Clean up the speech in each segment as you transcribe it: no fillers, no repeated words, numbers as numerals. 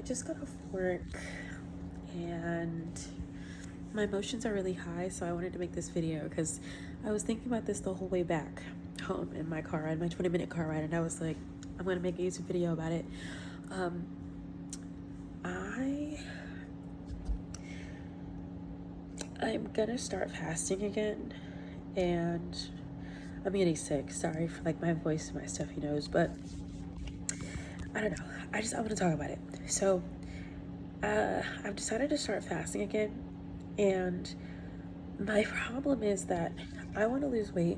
I just got off work and my emotions are really high, so I wanted to make this video because I was thinking about this the whole way back home in my car ride, my 20-minute car ride, and I was like, I'm gonna make a YouTube video about it. I'm gonna start fasting again, and I'm getting sick. Sorry for like my voice and my stuffy nose, but I don't know. I want to talk about it. So I've decided to start fasting again, and my problem is that I want to lose weight,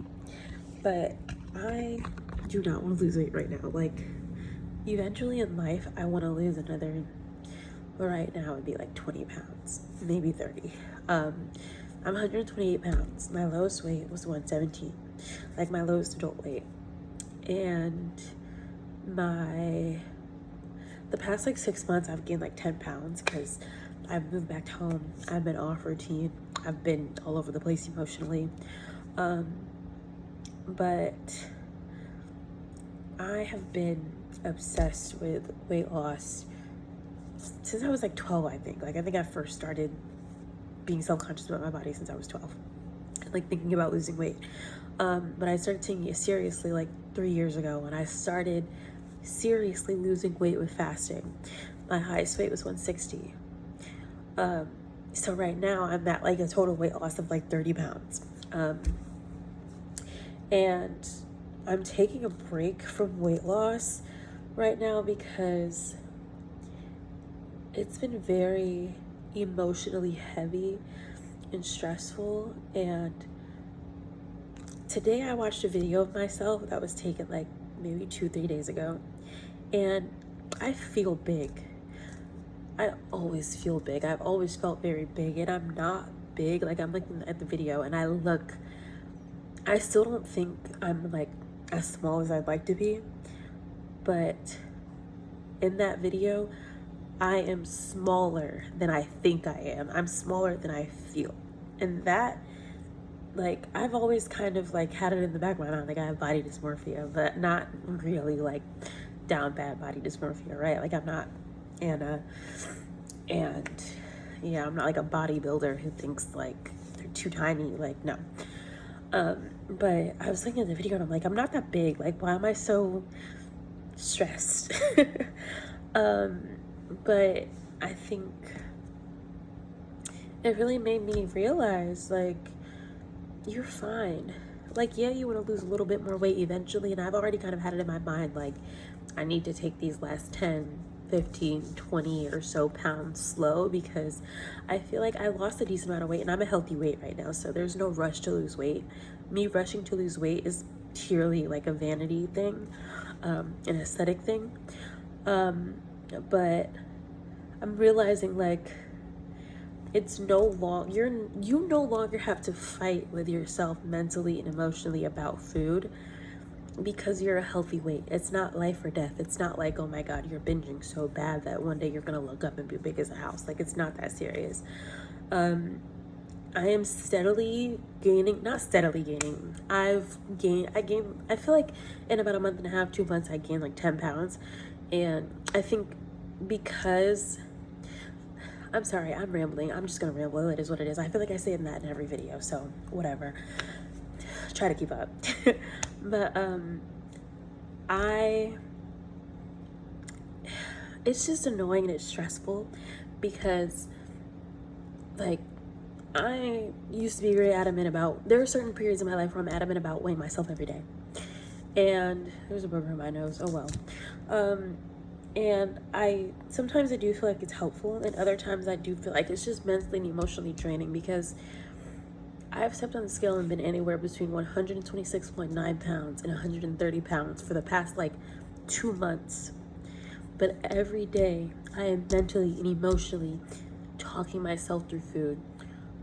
but I do not want to lose weight right now. Like, eventually in life, I want to lose another, right now it'd be like 20 pounds, maybe 30. I'm 128 pounds. My lowest weight was 117, like my lowest adult weight. And the past like 6 months, I've gained like 10 pounds because I've moved back home. I've been off routine. I've been all over the place emotionally. But I have been obsessed with weight loss since I was like 12, I think. Like, I think I first started being self-conscious about my body since I was 12, like thinking about losing weight. But I started taking it seriously like 3 years ago when I started seriously losing weight with fasting. My highest weight was 160. So right now I'm at like a total weight loss of like 30 pounds. And I'm taking a break from weight loss right now because it's been very emotionally heavy and stressful. And today I watched a video of myself that was taken like maybe 2-3 days ago, and I feel big. I always feel big. I've always felt very big, and I'm not big. Like, I'm looking at the video and I still don't think I'm like as small as I'd like to be, but in that video I am smaller than I think I am. I'm smaller than I feel. And that, like, I've always kind of like had it in the back of my mind, like I have body dysmorphia, but not really like down bad body dysmorphia, right? Like, I'm not Anna, and yeah, I'm not like a bodybuilder who thinks like they're too tiny. Like, no. But I was looking at the video and I'm like, I'm not that big. Like, why am I so stressed? But I think it really made me realize, like, you're fine. Like, yeah, you want to lose a little bit more weight eventually, and I've already kind of had it in my mind, like, I need to take these last 10, 15, 20 or so pounds slow, because I feel like I lost a decent amount of weight, and I'm a healthy weight right now, so there's no rush to lose weight. Me rushing to lose weight is purely like a vanity thing, an aesthetic thing. But I'm realizing, like, it's you no longer have to fight with yourself mentally and emotionally about food because you're a healthy weight. It's not life or death. It's not like, oh my God, you're binging so bad that one day you're gonna look up and be big as a house. Like, it's not that serious. I am steadily gaining, not steadily gaining. I feel like in about a month and a half, 2 months, I gained like 10 pounds. And I think because, I'm sorry, I'm rambling. I'm just gonna ramble. It is what it is. I feel like I say that in every video, so whatever. Try to keep up. But it's just annoying and it's stressful because, like, I used to be very adamant about, there are certain periods in my life where I'm adamant about weighing myself every day. And there's a booger in my nose, oh well. And sometimes I do feel like it's helpful, and other times I do feel like it's just mentally and emotionally draining, because I've stepped on the scale and been anywhere between 126.9 pounds and 130 pounds for the past like 2 months. But every day I am mentally and emotionally talking myself through food,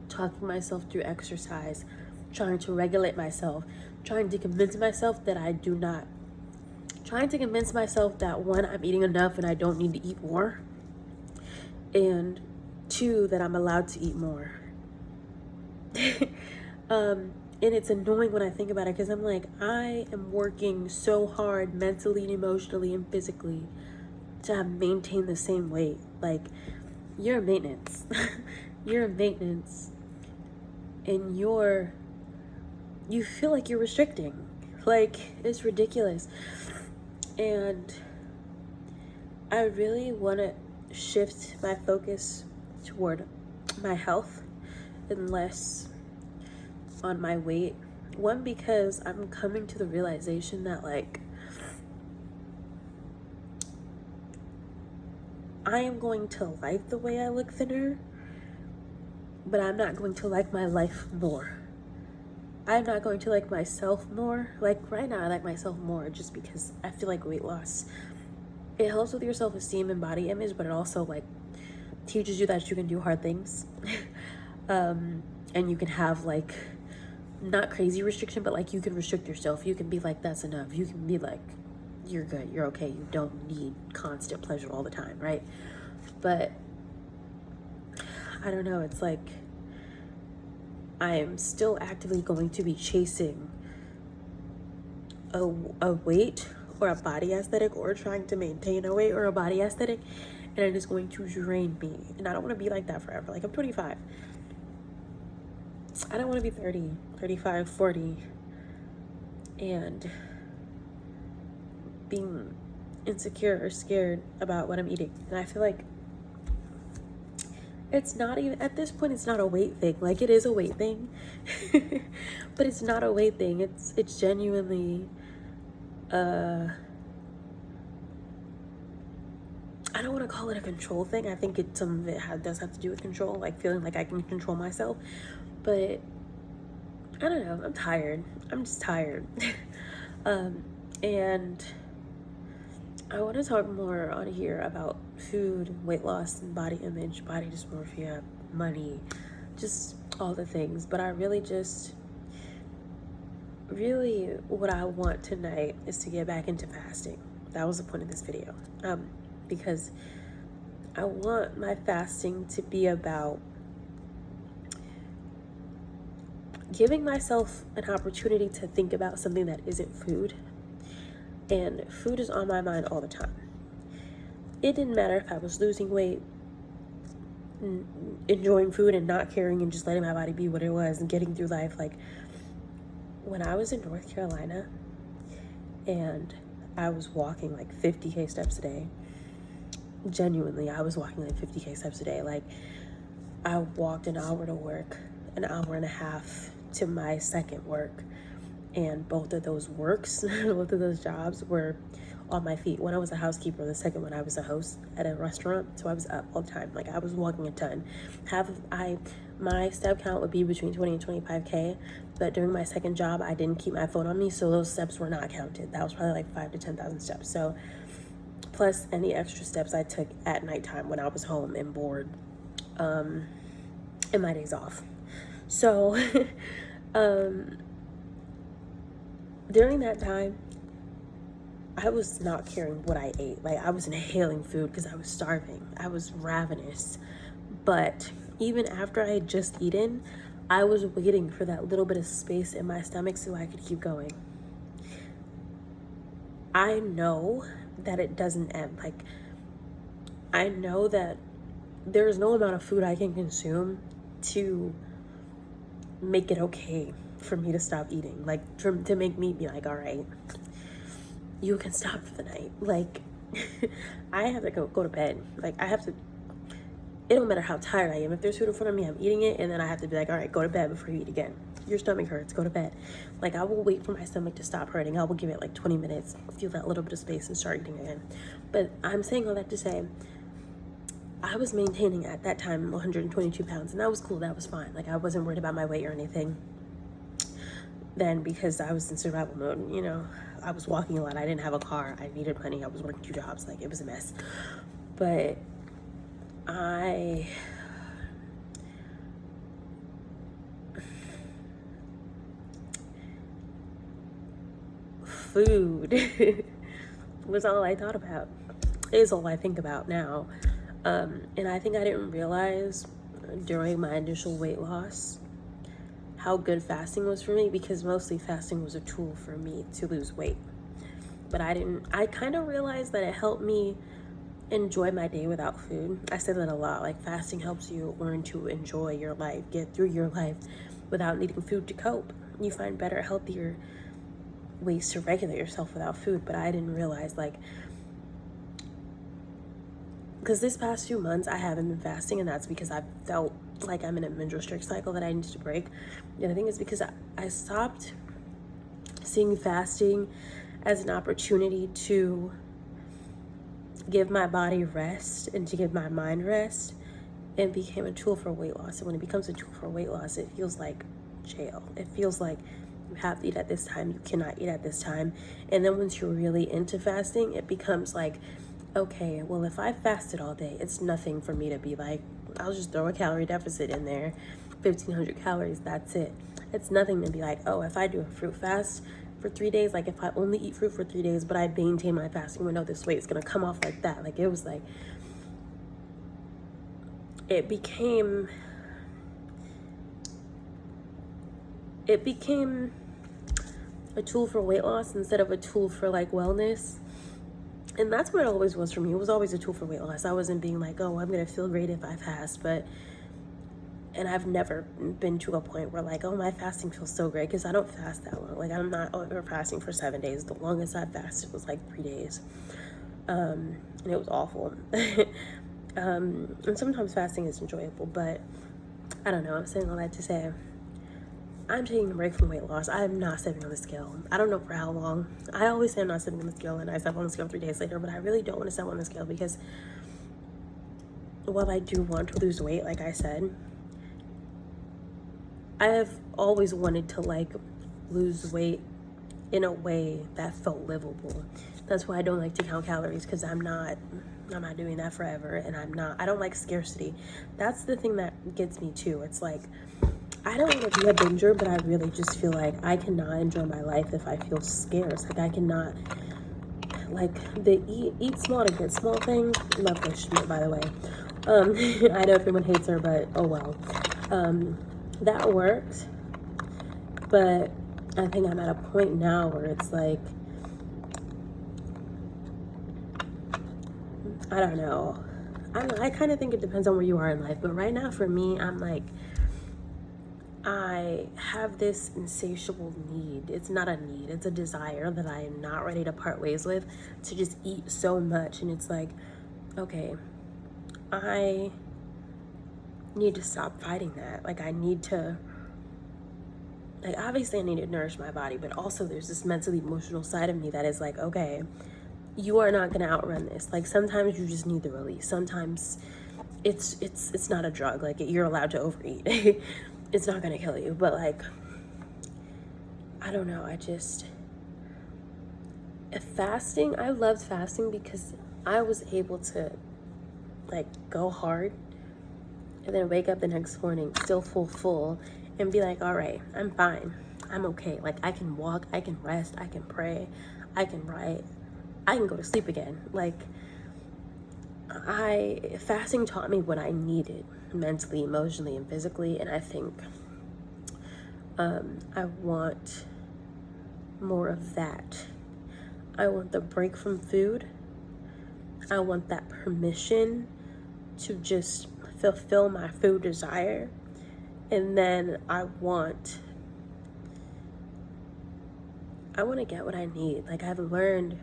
talking myself through exercise, trying to regulate myself, trying to convince myself that I do not, trying to convince myself that, one, I'm eating enough and I don't need to eat more, and two, that I'm allowed to eat more. And it's annoying when I think about it, because I'm like, I am working so hard mentally and emotionally and physically to maintain the same weight. Like, you're a maintenance. You're a maintenance. And you feel like you're restricting. Like, it's ridiculous. And I really want to shift my focus toward my health and less on my weight. One, because I'm coming to the realization that, like, I am going to like the way I look thinner, but I'm not going to like my life more. I'm not going to like myself more. Like, right now, I like myself more just because I feel like weight loss, it helps with your self-esteem and body image, but it also, like, teaches you that you can do hard things. And you can have, like, not crazy restriction, but, like, you can restrict yourself. You can be like, that's enough. You can be like, you're good, you're okay. You don't need constant pleasure all the time, right? But I don't know, it's like I am still actively going to be chasing a weight or a body aesthetic, or trying to maintain a weight or a body aesthetic, and it is going to drain me. And I don't want to be like that forever. Like, I'm 25. I don't want to be 30, 35, 40, and being insecure or scared about what I'm eating. And I feel like it's not even, at this point, it's not a weight thing. Like, it is a weight thing, but it's not a weight thing. It's genuinely, I don't want to call it a control thing. I think some of it does have to do with control, like feeling like I can control myself. But I don't know, I'm tired. I'm just tired. And I want to talk more on here about food, weight loss, and body image, body dysmorphia, money, just all the things. But I really what I want tonight is to get back into fasting. That was the point of this video. Because I want my fasting to be about giving myself an opportunity to think about something that isn't food. And food is on my mind all the time. It didn't matter if I was losing weight, enjoying food and not caring and just letting my body be what it was and getting through life. Like, when I was in North Carolina and I was walking like 50K steps a day, genuinely, I was walking like 50K steps a day. Like, I walked an hour to work, an hour and a half to my second work. And both of those works, both of those jobs were on my feet. When I was a housekeeper, the second one I was a host at a restaurant, so I was up all the time. Like, I was walking a ton. My step count would be between 20 and 25K, but during my second job, I didn't keep my phone on me, so those steps were not counted. That was probably like 5,000 to 10,000 steps. So, plus any extra steps I took at nighttime when I was home and bored, in my days off. So, during that time, I was not caring what I ate. Like, I was inhaling food because I was starving. I was ravenous. But even after I had just eaten, I was waiting for that little bit of space in my stomach so I could keep going. I know that it doesn't end. Like, I know that there's no amount of food I can consume to make it okay for me to stop eating, like, to make me be like, all right, you can stop for the night. Like, I have to go to bed. Like, it don't matter how tired I am. If there's food in front of me, I'm eating it, and then I have to be like, all right, go to bed before you eat again. Your stomach hurts, go to bed. Like, I will wait for my stomach to stop hurting. I will give it like 20 minutes, feel that little bit of space, and start eating again. But I'm saying all that to say, I was maintaining at that time 122 pounds, and that was cool. That was fine. Like, I wasn't worried about my weight or anything then, because I was in survival mode. You know, I was walking a lot. I didn't have a car. I needed money. I was working 2 jobs. Like, it was a mess. But food was all I thought about. Is all I think about now. And I think I didn't realize during my initial weight loss how good fasting was for me, because mostly fasting was a tool for me to lose weight. But I kind of realized that it helped me enjoy my day without food. I say that a lot. Like, fasting helps you learn to enjoy your life, get through your life without needing food to cope. You find better, healthier ways to regulate yourself without food. But I didn't realize, like, because this past few months I haven't been fasting, and that's because I felt like I'm in a binge restrict cycle that I need to break. And I think it's because I stopped seeing fasting as an opportunity to give my body rest and to give my mind rest, and became a tool for weight loss. And when it becomes a tool for weight loss, it feels like jail. It feels like you have to eat at this time, you cannot eat at this time. And then once you're really into fasting, it becomes like, okay, well, if I fasted all day, it's nothing for me to be like, I'll just throw a calorie deficit in there, 1,500 calories, that's it. It's nothing to be like, oh, if I do a fruit fast for 3 days, like if I only eat fruit for 3 days, but I maintain my fasting window, this weight is gonna come off like that. Like, it was like, it became a tool for weight loss instead of a tool for like wellness. And that's what it always was for me. It was always a tool for weight loss. I wasn't being like, oh, I'm gonna feel great if I fast, and I've never been to a point where like, oh, my fasting feels so great, because I don't fast that long. Like, I'm not over fasting for 7 days. The longest I fasted was like 3 days. And it was awful. And sometimes fasting is enjoyable, but I don't know. I'm saying all that to say, I'm taking a break from weight loss. I am not stepping on the scale. I don't know for how long. I always say I'm not stepping on the scale, and I step on the scale 3 days later, but I really don't want to step on the scale, because while I do want to lose weight, like I said, I have always wanted to like lose weight in a way that felt livable. That's why I don't like to count calories, because I'm not doing that forever, and I don't like scarcity. That's the thing that gets me too. It's like, I don't want to be a binger, but I really just feel like I cannot enjoy my life if I feel scarce. Like, I cannot, like, the eat small to get small thing. Love this shit, by the way. I know everyone hates her, but oh well. That works, but I think I'm at a point now where it's like, I don't know. I kind of think it depends on where you are in life, but right now for me, I'm like, I have this insatiable need. It's not a need, it's a desire that I am not ready to part ways with, to just eat so much. And it's like, okay, I need to stop fighting that. Like, I need to, like, obviously I need to nourish my body, but also there's this mentally emotional side of me that is like, okay, you are not going to outrun this. Like, sometimes you just need the release. Sometimes it's not a drug. Like, you're allowed to overeat. It's not going to kill you, but like, I don't know. Fasting, I loved fasting because I was able to like go hard and then wake up the next morning still full and be like, all right, I'm fine, I'm okay. Like, I can walk, I can rest, I can pray, I can write, I can go to sleep again. Like, fasting taught me what I needed mentally, emotionally, and physically. And I think I want more of that. I want the break from food. I want that permission to just fulfill my food desire. And then I want to get what I need. Like, I've learned,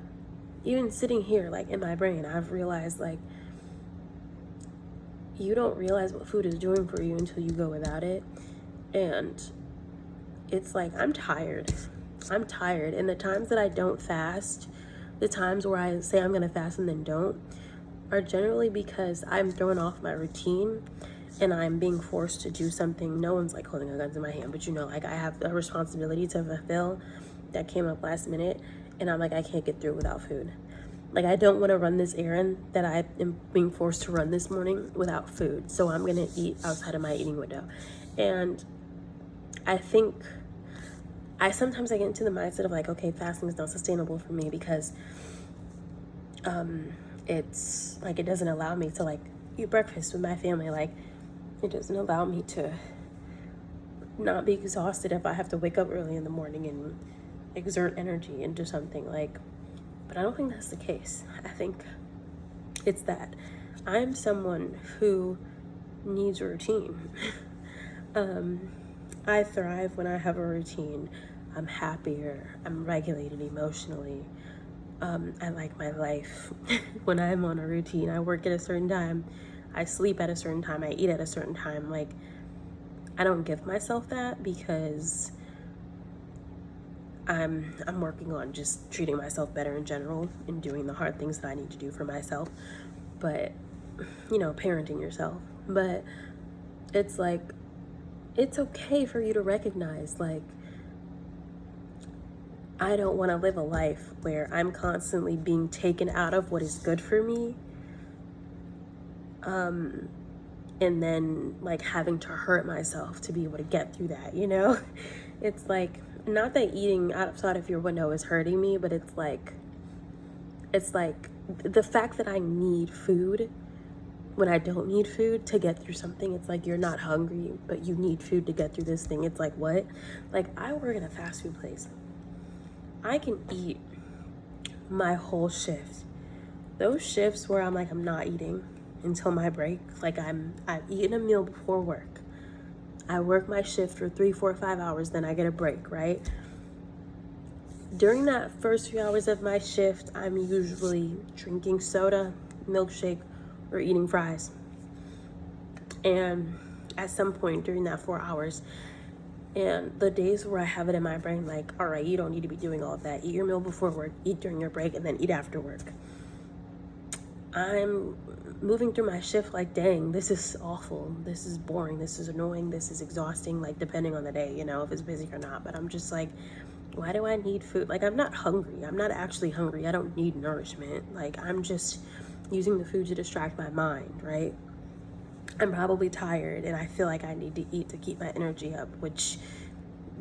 even sitting here, like, in my brain, I've realized, like, you don't realize what food is doing for you until you go without it. And it's like, I'm tired. And the times that I don't fast, the times where I say I'm gonna fast and then don't, are generally because I'm thrown off my routine and I'm being forced to do something. No one's like holding a gun to my hand, but you know, like, I have a responsibility to fulfill that came up last minute, and I'm like, I can't get through without food. Like, I don't want to run this errand that I am being forced to run this morning without food. So I'm going to eat outside of my eating window. And I think sometimes I get into the mindset of like, okay, fasting is not sustainable for me because it's like, it doesn't allow me to like eat breakfast with my family. Like, it doesn't allow me to not be exhausted if I have to wake up early in the morning and exert energy into something. Like, but I don't think that's the case. I think It's that I'm someone who needs a routine. I thrive when I have a routine. I'm happier. I'm regulated emotionally. I like my life when I'm on a routine. I work at a certain time. I sleep at a certain time. I eat at a certain time. Like, I don't give myself that because I'm working on just treating myself better in general and doing the hard things that I need to do for myself. But, you know, parenting yourself. But it's like, it's okay for you to recognize, like, I don't want to live a life where I'm constantly being taken out of what is good for me, and then like having to hurt myself to be able to get through that, you know? It's like, not that eating outside of your window is hurting me, but it's like the fact that I need food when I don't need food to get through something. It's like, you're not hungry, but you need food to get through this thing. It's like, what? Like, I work at a fast food place. I can eat my whole shift. Those shifts where I'm like, I'm not eating until my break. Like, I've eaten a meal before work. I work my shift for 3, 4, 5 hours, then I get a break, right? During that first few hours of my shift, I'm usually drinking soda, milkshake, or eating fries. And at some point during that 4 hours, and the days where I have it in my brain, like, all right, you don't need to be doing all of that. Eat your meal before work, eat during your break, and then eat after work. I'm moving through my shift like, dang, this is awful. This is boring. This is annoying. This is exhausting, like, depending on the day, you know, if it's busy or not. But I'm just like, why do I need food? Like, I'm not hungry. I'm not actually hungry. I don't need nourishment. Like, I'm just using the food to distract my mind, right? I'm probably tired and I feel like I need to eat to keep my energy up, which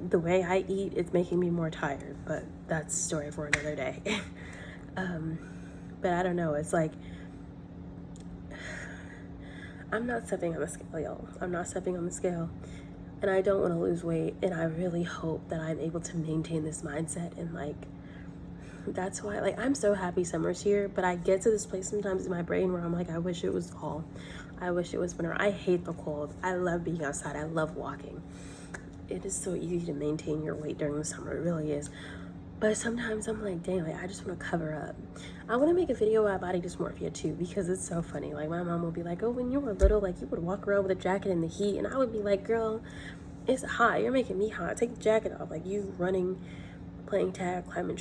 the way I eat is making me more tired, but that's a story for another day. But I don't know, it's like, I'm not stepping on the scale, y'all. I'm not stepping on the scale, and I don't want to lose weight, and I really hope that I'm able to maintain this mindset. And like, that's why, like, I'm so happy summer's here, but I get to this place sometimes in my brain where I'm like, I wish it was fall. I wish it was winter. I hate the cold. I love being outside. I love walking. It is so easy to maintain your weight during the summer. It really is. But sometimes I'm like, dang, like, I just want to cover up. I want to make a video about body dysmorphia too, because it's so funny. Like, my mom will be like, oh, when you were little, like, you would walk around with a jacket in the heat. And I would be like, girl, it's hot. You're making me hot. Take the jacket off. Like, you running, playing tag, climbing